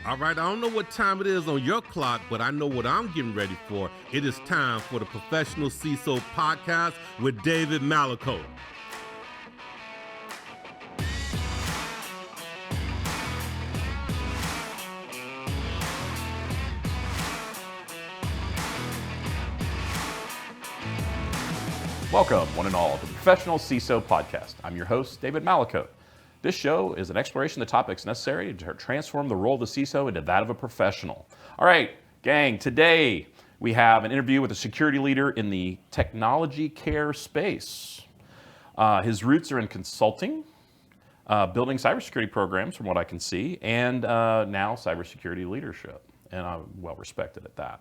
All right, I don't know what time it is on your clock, but I know what I'm getting ready for. It is time for the Professional CISO Podcast with David Malicoat. Welcome, one and all, to the Professional CISO Podcast. I'm your host, David Malicoat. This show is an exploration of the topics necessary to transform the role of the CISO into that of a professional. All right, gang, today we have an interview with a security leader in the technology care space. His roots are in consulting, building cybersecurity programs from what I can see, and now cybersecurity leadership, and I'm well respected at that.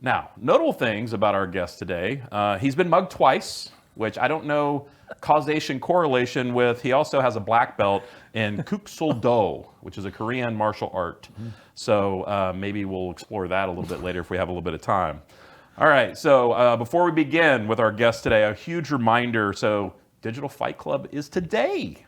Now, notable things about our guest today. He's been mugged twice, which I don't know causation correlation with. He also has a black belt in Kuk-Sul-Do, which is a Korean martial art. So maybe we'll explore that a little bit later if we have a little bit of time. All right, so before we begin with our guest today, a huge reminder. So Digital Fight Club is today.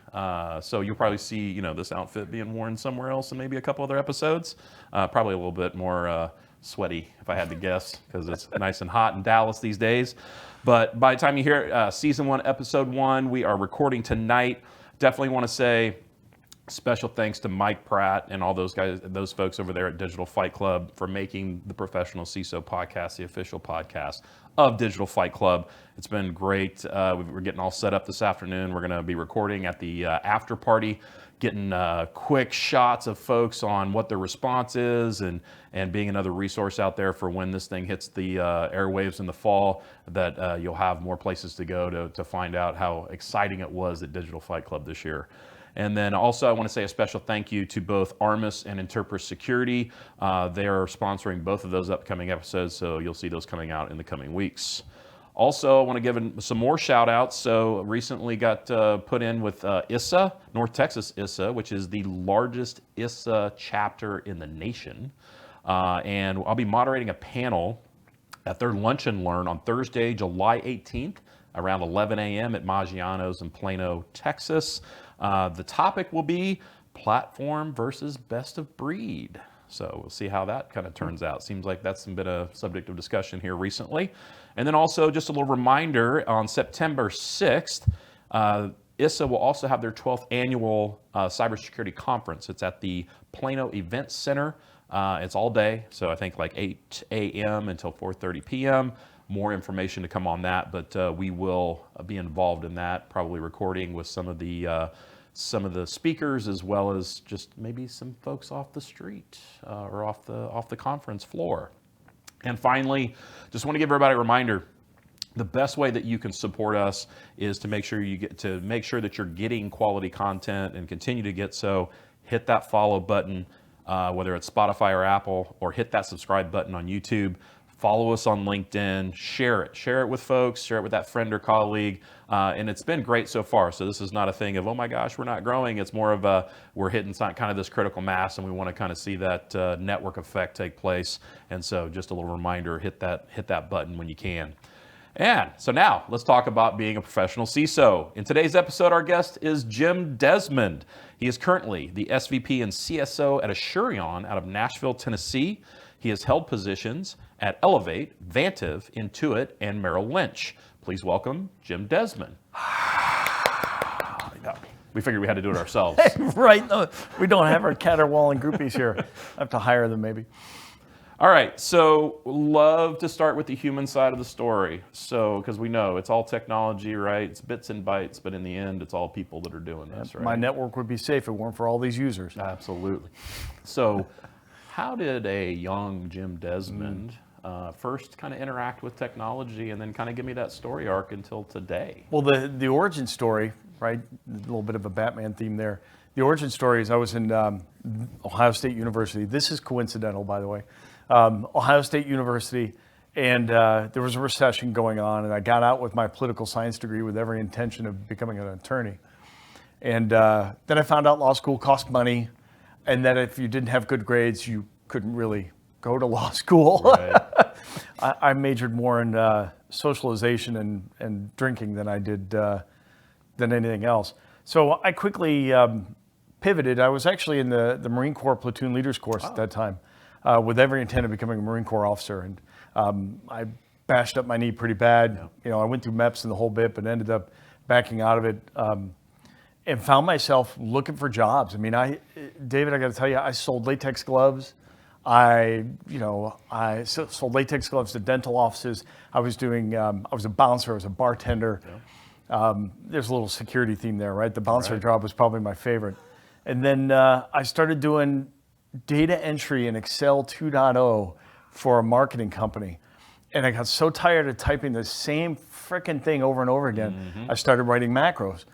So you'll probably see, this outfit being worn somewhere else in maybe a couple other episodes. Probably a little bit more sweaty, if I had to guess, because it's nice and hot in Dallas these days. But by the time you hear Season 1, Episode 1, we are recording tonight. Definitely want to say special thanks to Mike Pratt and all those guys, those folks over there at Digital Fight Club for making the Professional CISO Podcast the official podcast of Digital Fight Club. It's been great. We're getting all set up this afternoon. We're going to be recording at the after party, getting quick shots of folks on what their response is and being another resource out there for when this thing hits the airwaves in the fall, that you'll have more places to go to find out how exciting it was at Digital Fight Club this year. And then also I want to say a special thank you to both Armis and Interpret Security. They are sponsoring both of those upcoming episodes, so you'll see those coming out in the coming weeks. Also, I want to give some more shout outs. So recently got put in with ISSA, North Texas ISSA, which is the largest ISSA chapter in the nation. And I'll be moderating a panel at their Lunch and Learn on Thursday, July 18th, around 11 a.m. at Maggiano's in Plano, Texas. The topic will be platform versus best of breed. So we'll see how that kind of turns out. Seems like that's been a subject of discussion here recently. And then also just a little reminder, on September 6th, ISSA will also have their 12th annual cybersecurity conference. It's at the Plano Event Center. It's all day, so I think like 8 a.m. until 4:30 p.m. More information to come on that, but we will be involved in that, probably recording with some of the speakers, as well as just maybe some folks off the street or off the conference floor. And finally, just want to give everybody a reminder. The best way that you can support us is to make sure that you're getting quality content and continue to get so. Hit that follow button, whether it's Spotify or Apple, or hit that subscribe button on YouTube. Follow us on LinkedIn, share it with folks, share it with that friend or colleague, and it's been great so far. So this is not a thing of, oh my gosh, we're not growing. It's more of we're hitting kind of this critical mass, and we want to kind of see that network effect take place. And so just a little reminder, hit that button when you can. And so now let's talk about being a professional CISO. In today's episode, our guest is Jim Desmond. He is currently the SVP and CSO at Asurion out of Nashville, Tennessee. He has held positions at Elevate, Vantiv, Intuit, and Merrill Lynch. Please welcome Jim Desmond. We figured we had to do it ourselves. Right. No, we don't have our caterwauling groupies here. I have to hire them maybe. All right. So love to start with the human side of the story. So, because we know it's all technology, right? It's bits and bytes, but in the end, it's all people that are doing this, right? My network would be safe if it weren't for all these users. Absolutely. So how did a young Jim Desmond first kind of interact with technology, and then kind of give me that story arc until today? Well, the origin story, right? A little bit of a Batman theme there. The origin story is I was in Ohio State University. This is coincidental, by the way. Ohio State University, and there was a recession going on, and I got out with my political science degree with every intention of becoming an attorney. And then I found out law school cost money, and that if you didn't have good grades, you couldn't really go to law school. Right. I majored more in socialization and drinking than I did than anything else. So I quickly pivoted. I was actually in the Marine Corps platoon leaders course at that time, with every intent of becoming a Marine Corps officer. And I bashed up my knee pretty bad. I went through MEPS and the whole bit, but ended up backing out of it, and found myself looking for jobs. I mean, David, I got to tell you, I sold latex gloves. I sold latex gloves to dental offices. I was a bouncer. I was a bartender. There's a little security theme there, right? The bouncer job was probably my favorite. And then I started doing data entry in Excel 2.0 for a marketing company. And I got so tired of typing the same frickin' thing over and over again, I started writing macros.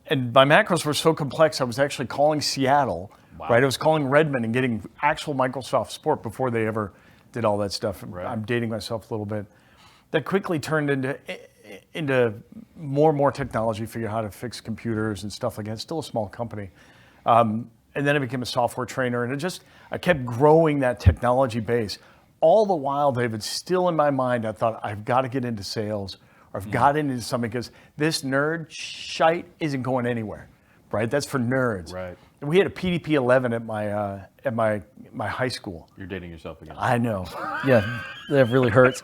And my macros were so complex, I was actually calling Seattle, right? I was calling Redmond and getting actual Microsoft support before they ever did all that stuff. I'm dating myself a little bit. That quickly turned into more and more technology, figure out how to fix computers and stuff like that. It's still a small company. And then I became a software trainer, and I kept growing that technology base. All the while, David, still in my mind, I thought, I've got to get into sales, or I've got into something, because this nerd shite isn't going anywhere, right? That's for nerds. Right. And we had a PDP 11 at my high school. You're dating yourself again. I know. Yeah, that really hurts.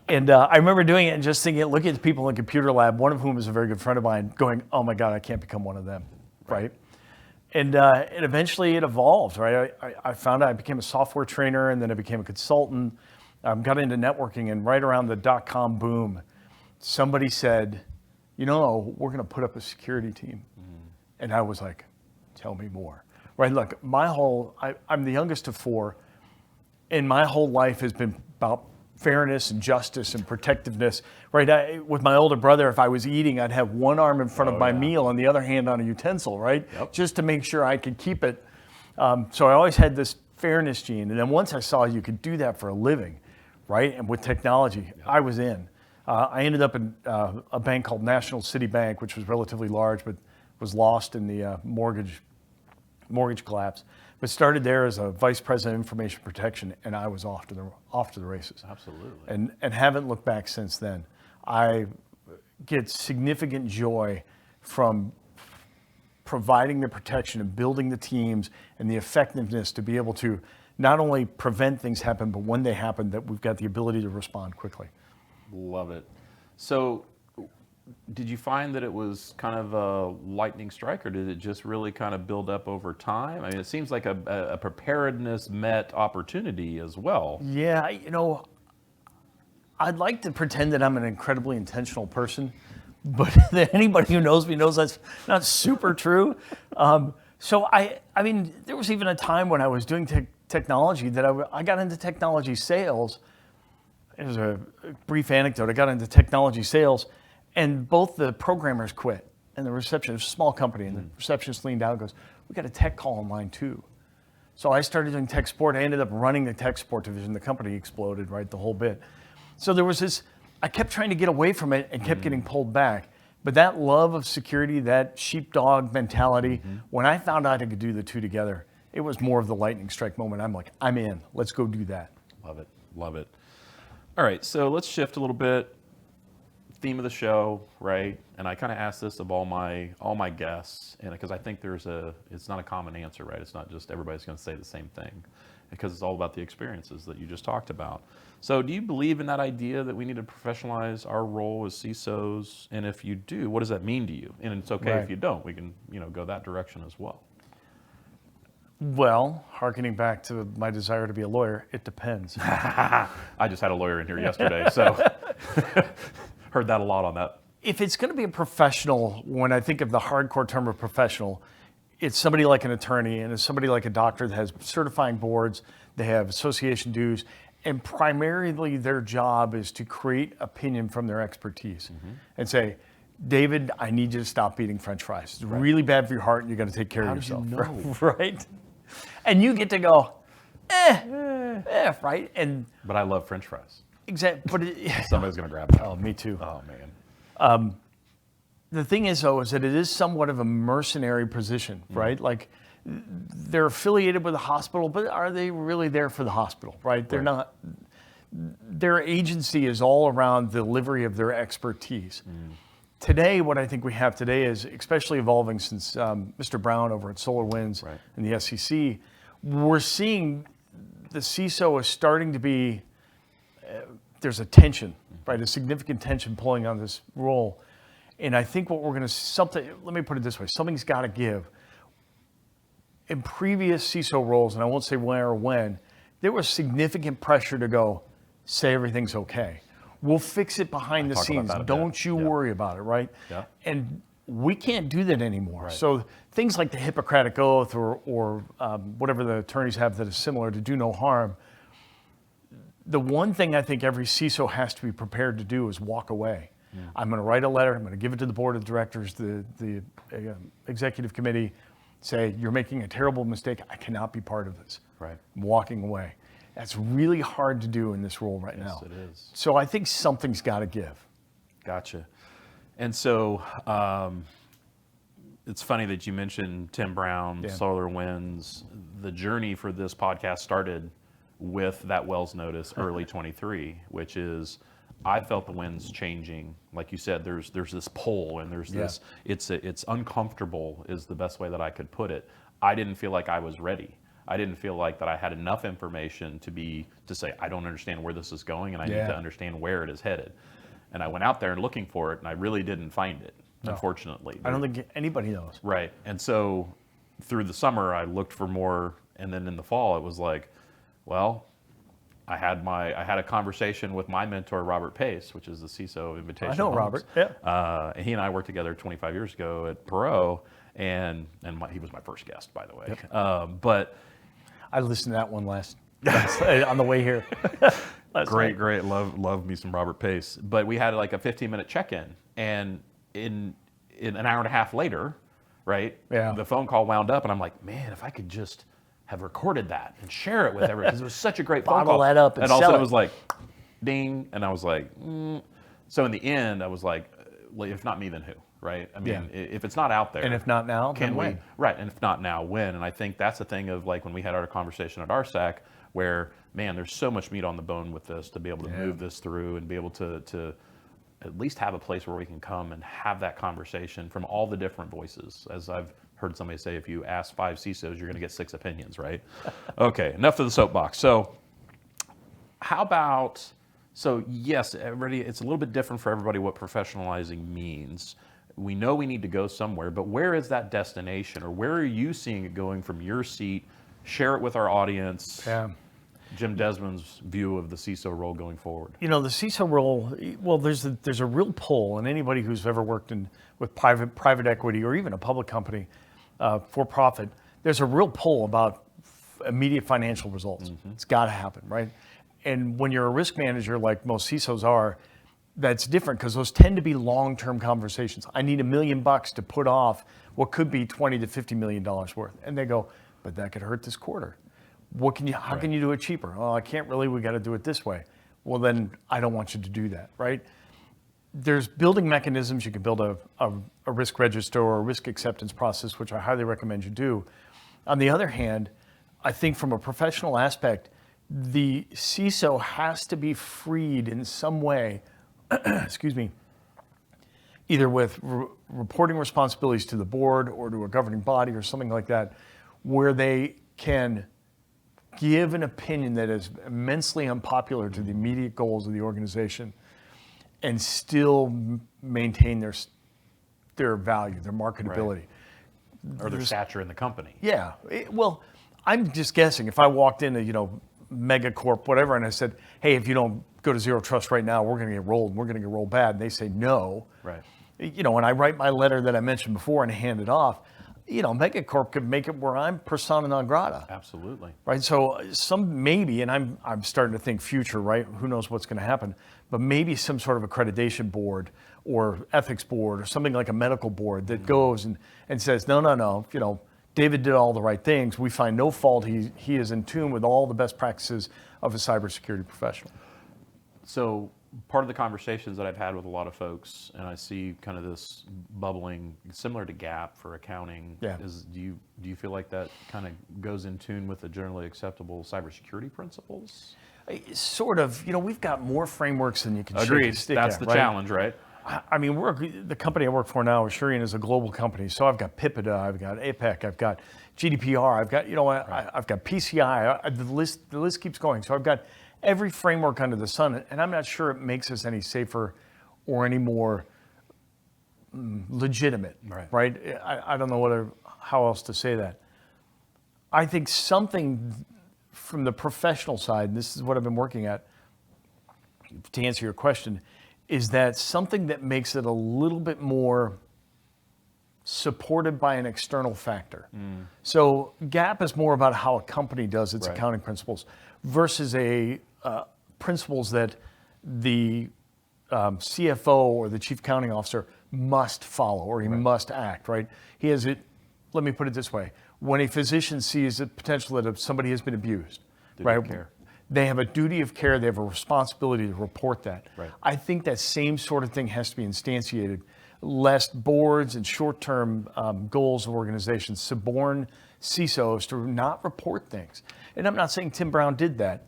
And I remember doing it and just thinking, looking at the people in the computer lab, one of whom is a very good friend of mine, going, oh my God, I can't become one of them, right? And eventually it evolved, right? I found out I became a software trainer, and then I became a consultant. Got into networking, and right around the .com boom, somebody said, we're going to put up a security team. And I was like, tell me more, right? Look, I'm the youngest of four, and my whole life has been about fairness and justice and protectiveness, right? With my older brother, if I was eating, I'd have one arm in front of my meal and the other hand on a utensil, right? Just to make sure I could keep it. So I always had this fairness gene. And then once I saw you could do that for a living, right? And with technology, I was in. I ended up in a bank called National City Bank, which was relatively large, but was lost in the mortgage collapse. But started there as a vice president of information protection, and I was off to the races. Absolutely. And haven't looked back since then. I get significant joy from providing the protection and building the teams and the effectiveness to be able to not only prevent things happen, but when they happen, that we've got the ability to respond quickly. Love it. So, did you find that it was kind of a lightning strike, or did it just really kind of build up over time? I mean, it seems like a preparedness met opportunity as well. Yeah, I'd like to pretend that I'm an incredibly intentional person, but anybody who knows me knows that's not super true. So I mean, there was even a time when I was doing technology that I got into technology sales. It was a brief anecdote. I got into technology sales, and both the programmers quit, and the receptionist, it was a small company, and the receptionist leaned out and goes, we got a tech call on line 2. So I started doing tech support. I ended up running the tech support division. The company exploded, right, the whole bit. So there was this, I kept trying to get away from it and kept getting pulled back. But that love of security, that sheepdog mentality, when I found out I could do the two together, it was more of the lightning strike moment. I'm like, I'm in. Let's go do that. Love it. Love it. All right, so let's shift a little bit. Theme of the show, right? And I kind of ask this of all my guests, and because I think it's not a common answer, right? It's not just everybody's going to say the same thing, because it's all about the experiences that you just talked about. So, do you believe in that idea that we need to professionalize our role as CISOs? And if you do, what does that mean to you? And it's okay if you don't. We can, go that direction as well. Well, hearkening back to my desire to be a lawyer, it depends. I just had a lawyer in here yesterday, so heard that a lot on that. If it's going to be a professional, when I think of the hardcore term of professional, it's somebody like an attorney, and it's somebody like a doctor that has certifying boards, they have association dues, and primarily their job is to create opinion from their expertise and say, David, I need you to stop eating French fries. It's really bad for your heart, and you got to take care of yourself. How do you know? Right? And you get to go, right? But I love French fries. Exactly. But Somebody's going to grab that. Oh, me too. Oh, man. The thing is, though, is that it is somewhat of a mercenary position, right? Like, they're affiliated with the hospital, but are they really there for the hospital, right? They're not. Their agency is all around the delivery of their expertise. today, what I think we have today is, especially evolving since Mr. Brown over at SolarWinds and the SEC, we're seeing the CISO is starting to be, there's a tension, right? A significant tension pulling on this role. And I think what we're going to, let me put it this way, something's got to give. In previous CISO roles, and I won't say where or when, there was significant pressure to go, say everything's okay. We'll fix it behind the scenes. Don't you worry about it, right? Yeah. And we can't do that anymore. Right. So things like the Hippocratic Oath or whatever the attorneys have that is similar to do no harm, the one thing I think every CISO has to be prepared to do is walk away. I'm going to write a letter. I'm going to give it to the board of directors, the executive committee, say, you're making a terrible mistake. I cannot be part of this. Right. I'm walking away. That's really hard to do in this role right now. Yes, it is. So I think something's got to give. Gotcha. And so it's funny that you mentioned Tim Brown, SolarWinds. The journey for this podcast started with that Wells notice early 23, which is I felt the wind's changing. Like you said, there's this pull and there's this, it's uncomfortable is the best way that I could put it. I didn't feel like I was ready. I didn't feel like that I had enough information to say, I don't understand where this is going and I need to understand where it is headed. And I went out there and looking for it and I really didn't find it, unfortunately. I don't think anybody knows. Right. And so through the summer, I looked for more. And then in the fall, it was like, well, I had a conversation with my mentor, Robert Pace, which is the CISO Invitational. I know Robert. Yeah. He and I worked together 25 years ago at Perot, and he was my first guest, by the way. Yep. But I listened to that one last on the way here. Great. Love me some Robert Pace. But we had like a 15-minute check-in, and in an hour and a half later, right? Yeah. The phone call wound up, and I'm like, man, if I could just have recorded that and share it with everyone, because it was such a great phone call. Bottle that up and all of a sudden sell it was like, ding, and I was like, So in the end, I was like, if not me, then who, right? I mean, if it's not out there. And if not now, can then we? when? Right, and if not now, when? And I think that's the thing of like when we had our conversation at RSAC, where, man, there's so much meat on the bone with this to be able to move this through and be able to at least have a place where we can come and have that conversation from all the different voices. As I've heard somebody say, if you ask 5 CISOs, you're going to get 6 opinions, right? Okay, enough of the soapbox. So how about, yes, everybody, it's a little bit different for everybody what professionalizing means. We know we need to go somewhere, but where is that destination, or where are you seeing it going from your seat? Share it with our audience. Yeah. Jim Desmond's view of the CISO role going forward. You know, the CISO role, well, there's a real pull, and anybody who's ever worked with private equity or even a public company for profit, there's a real pull about immediate financial results. It's got to happen, right? And when you're a risk manager, like most CISOs are, that's different because those tend to be long-term conversations. I need $1 million to put off what could be $20 to $50 million worth. And they go, but that could hurt this quarter. How can you do it cheaper? Oh, I can't really, we got to do it this way. Well, then I don't want you to do that, right? There's building mechanisms. You can build a risk register or a risk acceptance process, which I highly recommend you do. On the other hand, I think from a professional aspect, the CISO has to be freed in some way, excuse me, either with reporting responsibilities to the board or to a governing body or something like that, where they can give an opinion that is immensely unpopular to the immediate goals of the organization and still maintain their value, their marketability. Right. Or their stature in the company. Yeah. Well, I'm just guessing. If I walked into, Megacorp, whatever, and I said, hey, if you don't go to Zero Trust right now, we're going to get rolled, and we're going to get rolled bad, and they say no. Right. And I write my letter that I mentioned before and hand it off, Megacorp could make it where I'm persona non grata. Absolutely. Right. So maybe, and I'm starting to think future, right? Who knows what's going to happen? But maybe some sort of accreditation board or ethics board or something like a medical board that goes and says, no, David did all the right things. We find no fault. He is in tune with all the best practices of a cybersecurity professional. So part of the conversations that I've had with a lot of folks, and I see kind of this bubbling, similar to GAAP for accounting, is do you feel like that kind of goes in tune with the generally acceptable cybersecurity principles? Sort of. We've got more frameworks than you can shake a stick That's at, the right? challenge, right? I mean, the company I work for now, Asurion, is a global company. So I've got PIPEDA, I've got APEC, I've got GDPR, I've got, I've got PCI. The list keeps going. So I've got every framework under the sun, and I'm not sure it makes us any safer or any more legitimate, right? I don't know how else to say that. I think something from the professional side, and this is what I've been working at, to answer your question, is that something that makes it a little bit more supported by an external factor. So GAAP is more about how a company does its accounting principles versus principles that the CFO or the chief accounting officer must follow or he must act, right? He has it, let me put it this way. When a physician sees the potential that somebody has been abused, right? They have a duty of care, they have a responsibility to report that. I think that same sort of thing has to be instantiated, lest boards and short-term goals of organizations suborn CISOs to not report things. And I'm not saying Tim Brown did that,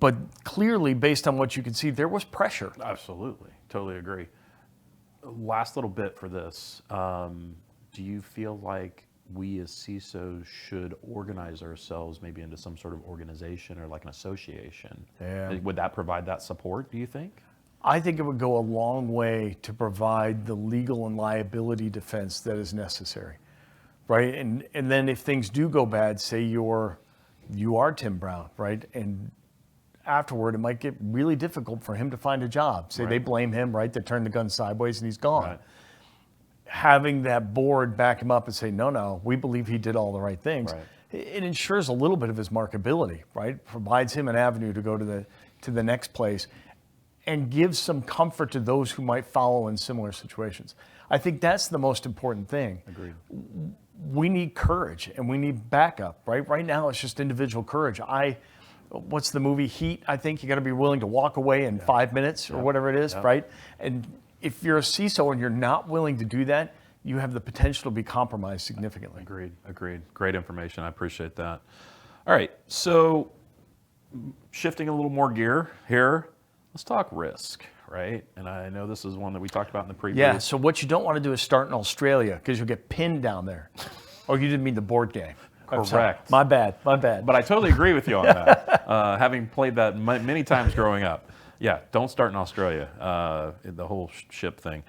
but clearly, based on what you can see, there was pressure. Absolutely, totally agree. Last little bit for this. Do you feel like we as CISOs should organize ourselves maybe into some sort of organization or like an association? Would that provide that support, do you think? I think it would go a long way to provide the legal and liability defense that is necessary, right? And then if things do go bad, say you are Tim Brown, right? And afterward, it might get really difficult for him to find a job. Say they blame him, right? They turn the gun sideways and he's gone. Having that board back him up and say, no, we believe he did all the right things. It ensures a little bit of his marketability, right? Provides him an avenue to go to the next place and gives some comfort to those who might follow in similar situations. I think that's the most important thing. Agreed. We need courage and we need backup, right? Right now, it's just individual courage. What's the movie Heat? I think you got to be willing to walk away in 5 minutes or whatever it is, right? And if you're a CISO and you're not willing to do that, you have the potential to be compromised significantly. Agreed. Great information. I appreciate that. All right, so shifting a little more gear here, let's talk risk, right? And I know this is one that we talked about in the previous. Yeah, so what you don't want to do is start in Australia because you'll get pinned down there. Oh, you didn't mean the board game. Correct. My bad. But I totally agree with you on that, having played that many times growing up. Yeah, don't start in Australia, the whole ship thing.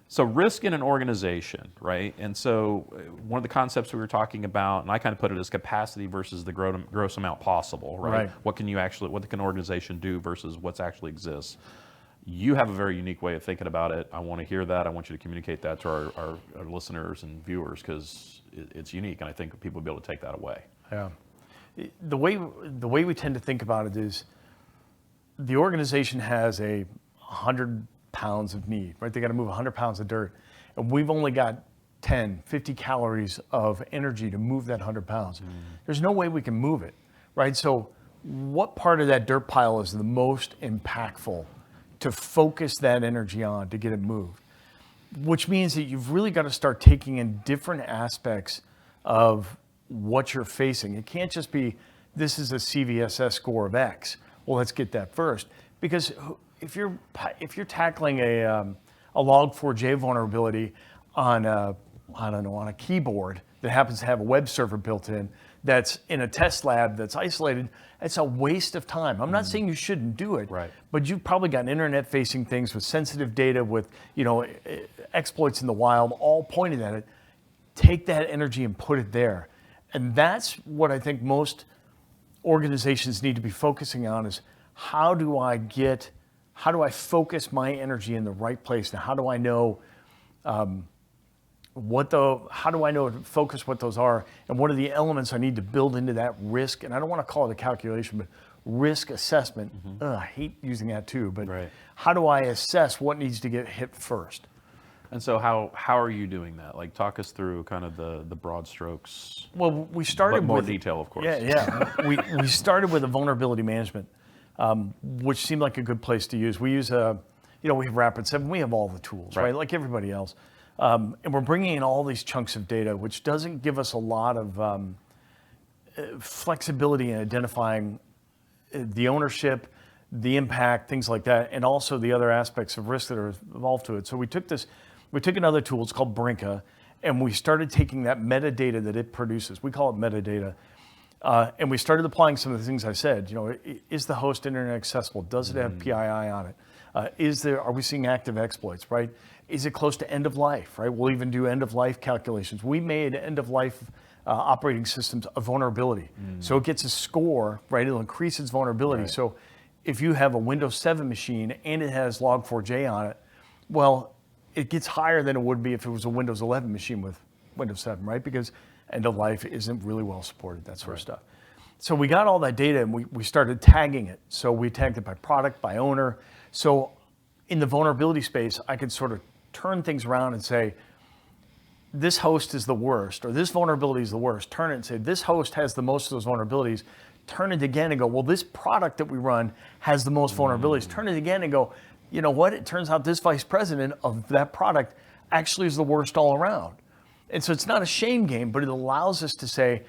So risk in an organization, right? And so one of the concepts we were talking about, and I kind of put it as capacity versus the gross amount possible, right? What can an organization do versus what's actually exists? You have a very unique way of thinking about it. I want to hear that. I want you to communicate that to our listeners and viewers because it's unique, and I think people will be able to take that away. Yeah. The way we tend to think about it is the organization has 100 pounds of need, right? They got to move 100 pounds of dirt, and we've only got 10, 50 calories of energy to move that 100 pounds. There's no way we can move it, right? So what part of that dirt pile is the most impactful to focus that energy on to get it moved? Which means that you've really got to start taking in different aspects of what you're facing. It can't just be, this is a CVSS score of X. Well, let's get that first. Because if you're tackling a Log4j vulnerability on a keyboard that happens to have a web server built in, that's in a test lab that's isolated, it's a waste of time. I'm not saying you shouldn't do it, but you've probably got internet-facing things with sensitive data, with exploits in the wild, all pointed at it. Take that energy and put it there. And that's what I think most organizations need to be focusing on is how do I focus my energy in the right place? And how do I know to focus what those are? And what are the elements I need to build into that risk? And I don't want to call it a calculation, but risk assessment. I hate using that too, but how do I assess what needs to get hit first? And so how are you doing that? Like, talk us through kind of the broad strokes. Well, we started but more detail, of course. We started with a vulnerability management, which seemed like a good place to use. We use we have Rapid7, we have all the tools, right? Like everybody else. And we're bringing in all these chunks of data, which doesn't give us a lot of flexibility in identifying the ownership, the impact, things like that, and also the other aspects of risk that are involved to it. So we took another tool, it's called Brinka, and we started taking that metadata that it produces. We call it metadata. And we started applying some of the things I said. Is the host internet accessible? Does it have PII on it? Are we seeing active exploits, right? Is it close to end of life, right? We'll even do end of life calculations. We made end of life operating systems a vulnerability. So it gets a score, right? It'll increase its vulnerability. Right. So if you have a Windows 7 machine and it has Log4j on it, well, it gets higher than it would be if it was a Windows 11 machine with Windows 7, right? Because end of life isn't really well supported, that sort of stuff. So we got all that data and we started tagging it. So we tagged it by product, by owner. So in the vulnerability space, I could sort of turn things around and say, this host is the worst, or this vulnerability is the worst. Turn it and say, this host has the most of those vulnerabilities. Turn it again and go, well, this product that we run has the most vulnerabilities. Turn it again and go, you know what? It turns out this vice president of that product actually is the worst all around. And so it's not a shame game, but it allows us to say,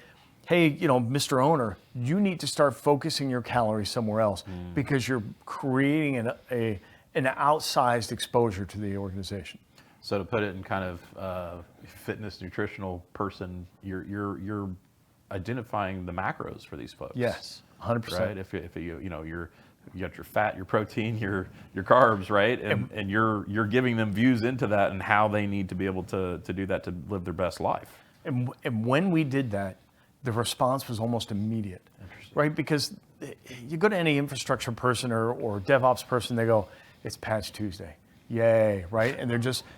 hey, Mr. Owner, you need to start focusing your calories somewhere else because you're creating an outsized exposure to the organization. So to put it in kind of fitness, nutritional person, you're identifying the macros for these folks. Yes, 100%. Right? If you got your fat, your protein, your carbs, right? And you're giving them views into that and how they need to be able to do that to live their best life. And when we did that, the response was almost immediate, right? Because you go to any infrastructure person or DevOps person, they go, it's Patch Tuesday. Yay, right? And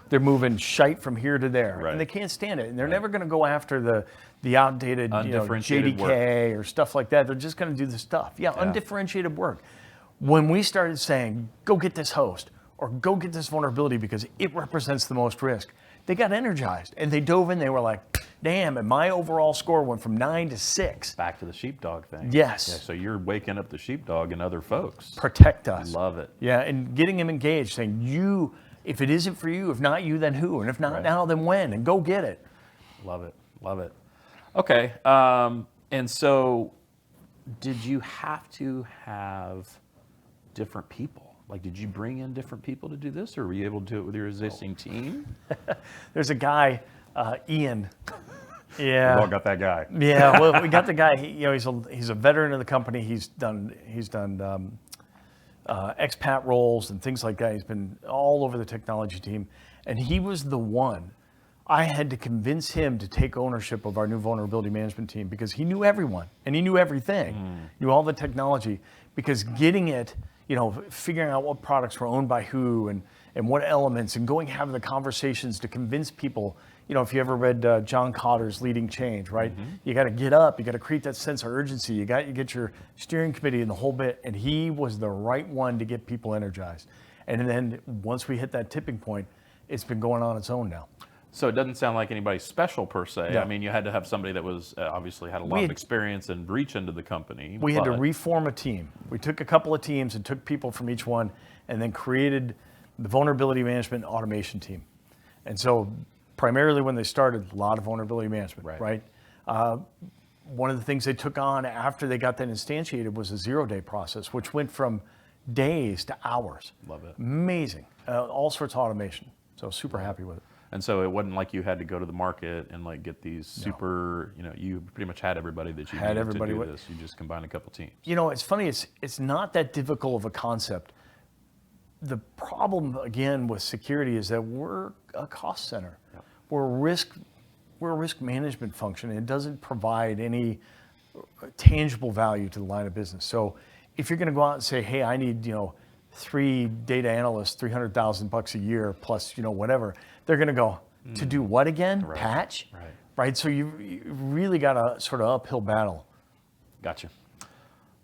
they're moving shite from here to there. Right. And they can't stand it. And they're never going to go after the outdated Undifferentiated JDK or stuff like that. They're just going to do the stuff. Yeah, undifferentiated work. When we started saying, go get this host or go get this vulnerability because it represents the most risk, they got energized and they dove in. They were like, damn, and my overall score went from 9 to 6. Back to the sheepdog thing. Yes. Yeah, so you're waking up the sheepdog and other folks. Protect us. Love it. Yeah, and getting them engaged, saying, if it isn't for you, if not you, then who? And if not now, then when? And go get it. Love it. Love it. Okay. And so did you have to have different people? Like, did you bring in different people to do this, or were you able to do it with your existing team? There's a guy, Ian. Yeah. We've all got that guy. Yeah, well, we got the guy. He's a veteran of the company. He's done expat roles and things like that. He's been all over the technology team, and he was the one. I had to convince him to take ownership of our new vulnerability management team because he knew everyone and he knew everything, knew all the technology. Because getting it, figuring out what products were owned by who and what elements, and having the conversations to convince people. If you ever read John Cotter's Leading Change, right? You got to get up, you got to create that sense of urgency. You get your steering committee and the whole bit. And he was the right one to get people energized. And then once we hit that tipping point, it's been going on its own now. So it doesn't sound like anybody special per se. No. I mean, you had to have somebody that was obviously had a lot of experience and reach into the company. We had to reform a team. We took a couple of teams and took people from each one and then created the vulnerability management automation team. And so primarily when they started, a lot of vulnerability management, right? One of the things they took on after they got that instantiated was a 0-day process, which went from days to hours. Love it. Amazing. All sorts of automation. So super happy with it. And so it wasn't like you had to go to the market and like get these super, you pretty much had everybody that you Had needed everybody to do with- this. You just combined a couple teams. It's funny, it's not that difficult of a concept. The problem, again, with security is that we're a cost center. Yep. We're a risk management function, and it doesn't provide any tangible value to the line of business. So if you're going to go out and say, hey, I need, 3 data analysts, $300,000 a year plus, whatever, they're going to go, to do what again? Right. Patch? Right. So you really got a sort of uphill battle. Gotcha.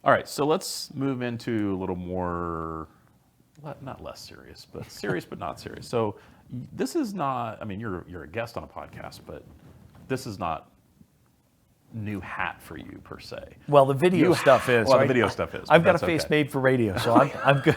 All right, so let's move into a little more, not less serious, but serious but not serious. So this is not, you're a guest on a podcast, but this is not new hat for you per se. Well, the video stuff is. Well, right? the video stuff is. I've got a that's face okay. made for radio, so I'm good.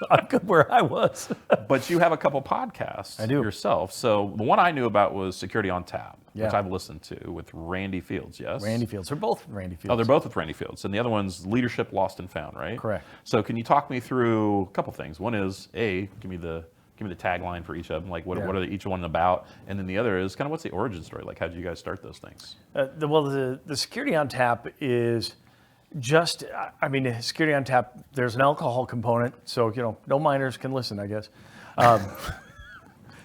I'm good where I was. But you have a couple podcasts I do. yourself. So the one I knew about was Security on Tap, Yeah. which I've listened to with Randy Fields, yes? Randy Fields. They're both Randy Fields. Oh, they're both with Randy Fields. And the other one's Leadership Lost and Found, right? Correct. So can you talk me through a couple things? One is, give me the tagline for each of them. Like, what are each one about? And then the other is kind of what's the origin story? Like, how did you guys start those things? The Security on Tap is just, Security on Tap, there's an alcohol component, so, no minors can listen, I guess. If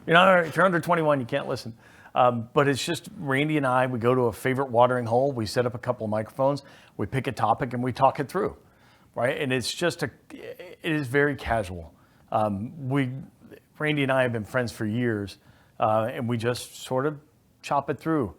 you're under 21, you can't listen. But it's just Randy and I, we go to a favorite watering hole, we set up a couple of microphones, we pick a topic and we talk it through, right? And it's just it is very casual. Randy and I have been friends for years, and we just sort of chop it through.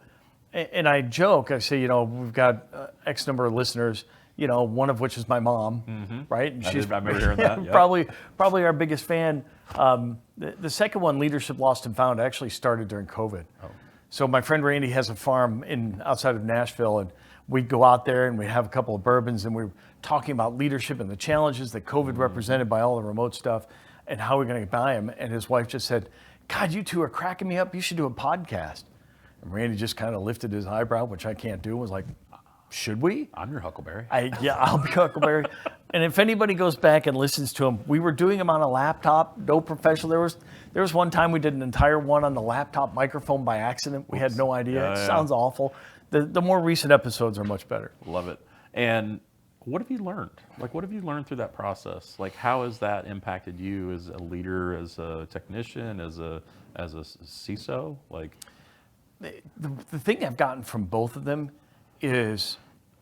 And I joke, I say, we've got X number of listeners, one of which is my mom, right? And I remember hearing that. Yeah. probably our biggest fan. The second one, Leadership Lost and Found, actually started during COVID. Oh. So my friend Randy has a farm outside of Nashville, and we'd go out there and we'd have a couple of bourbons, and we were talking about leadership and the challenges that COVID represented by all the remote stuff and how we're going to get by them. And his wife just said, God, you two are cracking me up. You should do a podcast. And Randy just kind of lifted his eyebrow, which I can't do, and was like, should we? I'm your Huckleberry. I'll be Huckleberry. And if anybody goes back and listens to them, we were doing them on a laptop, no professional. There was one time we did an entire one on the laptop microphone by accident. We had no idea. It sounds awful. The more recent episodes are much better. Love it. And what have you learned? Like, what have you learned through that process? Like, how has that impacted you as a leader, as a technician, as a CISO? Like, the thing I've gotten from both of them is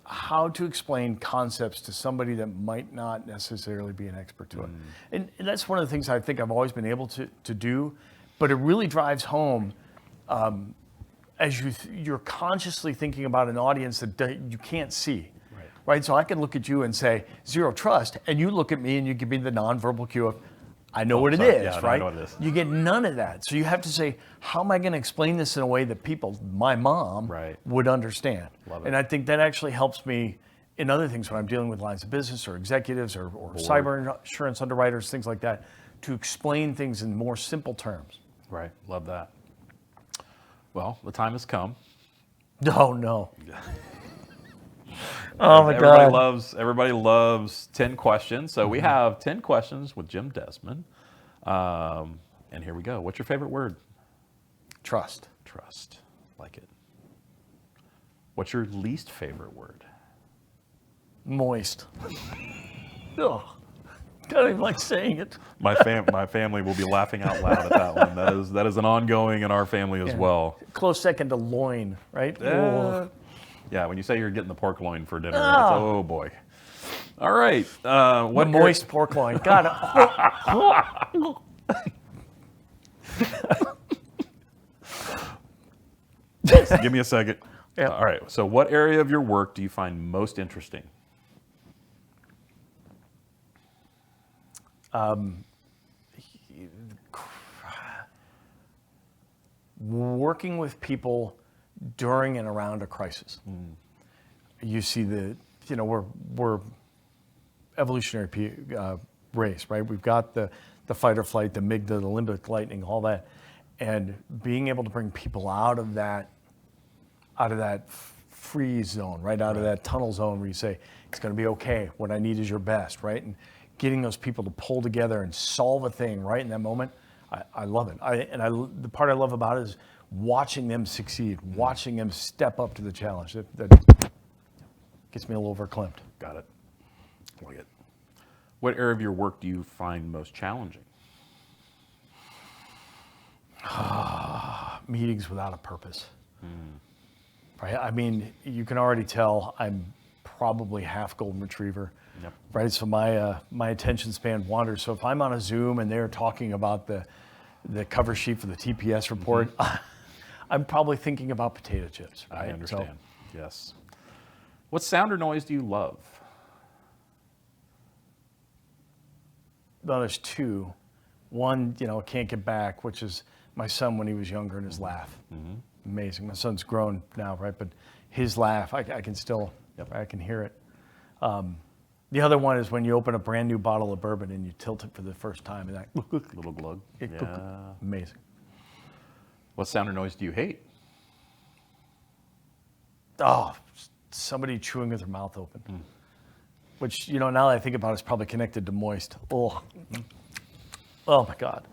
how to explain concepts to somebody that might not necessarily be an expert to it. And that's one of the things I think I've always been able to do, but it really drives home as you're consciously thinking about an audience that you can't see. Right? So I can look at you and say, zero trust, and you look at me and you give me the nonverbal cue of, I know what it is, right? I know what it is. You get none of that. So you have to say, how am I going to explain this in a way that my mom would understand? Love it. And I think that actually helps me in other things when I'm dealing with lines of business or executives or cyber insurance underwriters, things like that, to explain things in more simple terms. Right, love that. Well, the time has come. Oh, no. Oh my God! Everybody loves 10 questions. So we have 10 questions with Jim Desmond, and here we go. What's your favorite word? Trust. Trust. Like it. What's your least favorite word? Moist. Ugh. Don't even like saying it. My family will be laughing out loud at that one. That is an ongoing in our family as well. Close second to loin, right? Yeah, when you say you're getting the pork loin for dinner, oh boy. All right. What moist pork loin? God. Give me a second. Yeah. All right. So what area of your work do you find most interesting? Working with people during and around a crisis. You see we're evolutionary race, right? We've got the fight or flight, the amygdala, the limbic lightning, all that, and being able to bring people out of that freeze zone, right? Out of that tunnel zone where you say, it's going to be okay, what I need is your best, right? And getting those people to pull together and solve a thing right in that moment, I love it. The part I love about it is watching them succeed, watching them step up to the challenge. That gets me a little verklempt. Got it. Like it. What area of your work do you find most challenging? Meetings without a purpose. Right? I mean, you can already tell I'm probably half golden retriever. Yep. Right? So my attention span wanders. So if I'm on a Zoom and they're talking about the cover sheet for the TPS report, I'm probably thinking about potato chips. Right? I understand. Yes. What sound or noise do you love? Well, there's two. One, can't get back, which is my son when he was younger and his laugh. Amazing. My son's grown now, right? But his laugh, I can still, I can hear it. The other one is when you open a brand new bottle of bourbon and you tilt it for the first time, and that Little glug. amazing. What sound or noise do you hate? Oh, somebody chewing with their mouth open. Which, now that I think about it, is probably connected to moist. Oh, oh my God.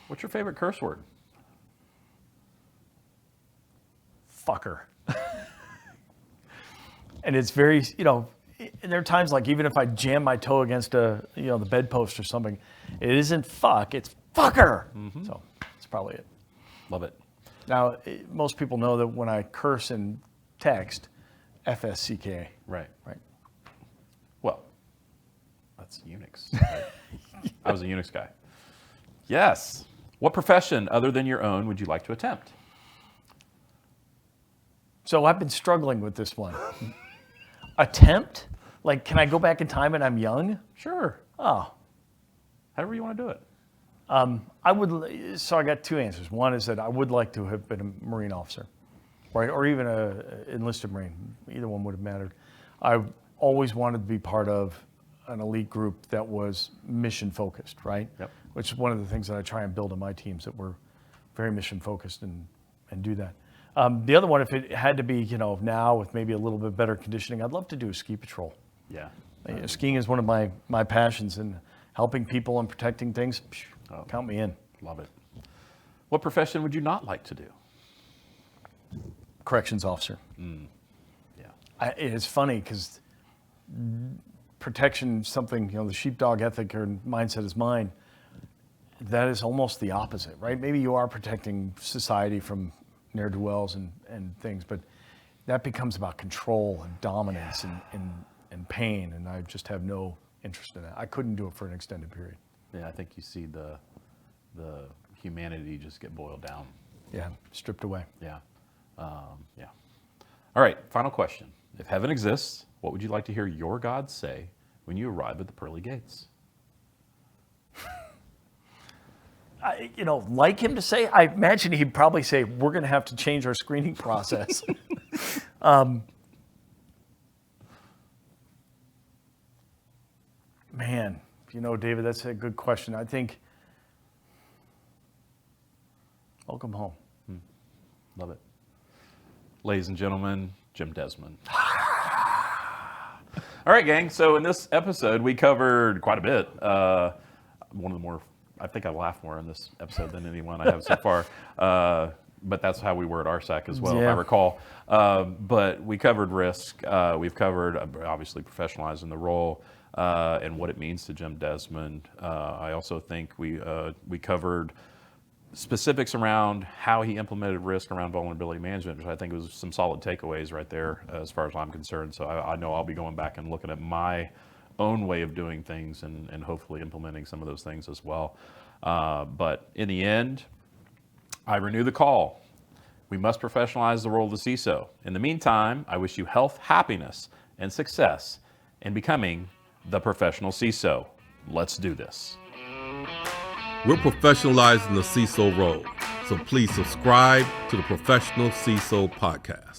What's your favorite curse word? Fucker. And it's very, and there are times like even if I jam my toe against the bedpost or something, it isn't fuck, it's fucker. So that's probably it. Love it. Now, most people know that when I curse in text, FSCK. Right. Right. Well, that's Unix. Right? I was a Unix guy. Yes. What profession other than your own would you like to attempt? So I've been struggling with this one. Attempt? Like, can I go back in time and I'm young? Sure. Oh. However you want to do it. So I got two answers. One is that I would like to have been a Marine officer, right? Or even an enlisted Marine. Either one would have mattered. I always wanted to be part of an elite group that was mission focused, right? Yep. Which is one of the things that I try and build in my teams, that we're very mission focused and do that. The other one, if it had to be, now with maybe a little bit better conditioning, I'd love to do a ski patrol. Yeah. Skiing is one of my passions, and helping people and protecting things, count me in. Love it. What profession would you not like to do? Corrections officer. Yeah. It's funny because protection, something, the sheepdog ethic or mindset is mine. That is almost the opposite, right? Maybe you are protecting society from ne'er-do-wells and things, but that becomes about control and dominance and pain, and I just have no interest in that. I couldn't do it for an extended period. Yeah, I think you see the humanity just get boiled down. Yeah, stripped away. Yeah. Yeah. All right, final question. If heaven exists, what would you like to hear your God say when you arrive at the pearly gates? Like him to say, I imagine he'd probably say, we're going to have to change our screening process. Man, David, that's a good question. I think, welcome home. Love it. Ladies and gentlemen, Jim Desmond. All right, gang. So in this episode, we covered quite a bit. One of the more, I think I laughed more in this episode than anyone I have so far. But that's how we were at RSAC as well, if I recall. But we covered risk. We've covered, obviously, professionalizing the role and what it means to Jim Desmond. I also think we covered specifics around how he implemented risk around vulnerability management, which I think was some solid takeaways right there as far as I'm concerned. So I know I'll be going back and looking at my own way of doing things and hopefully implementing some of those things as well. But in the end, I renew the call. We must professionalize the role of the CISO. In the meantime, I wish you health, happiness, and success in becoming the professional CISO. Let's do this. We're professionalizing the CISO role, so please subscribe to the Professional CISO podcast.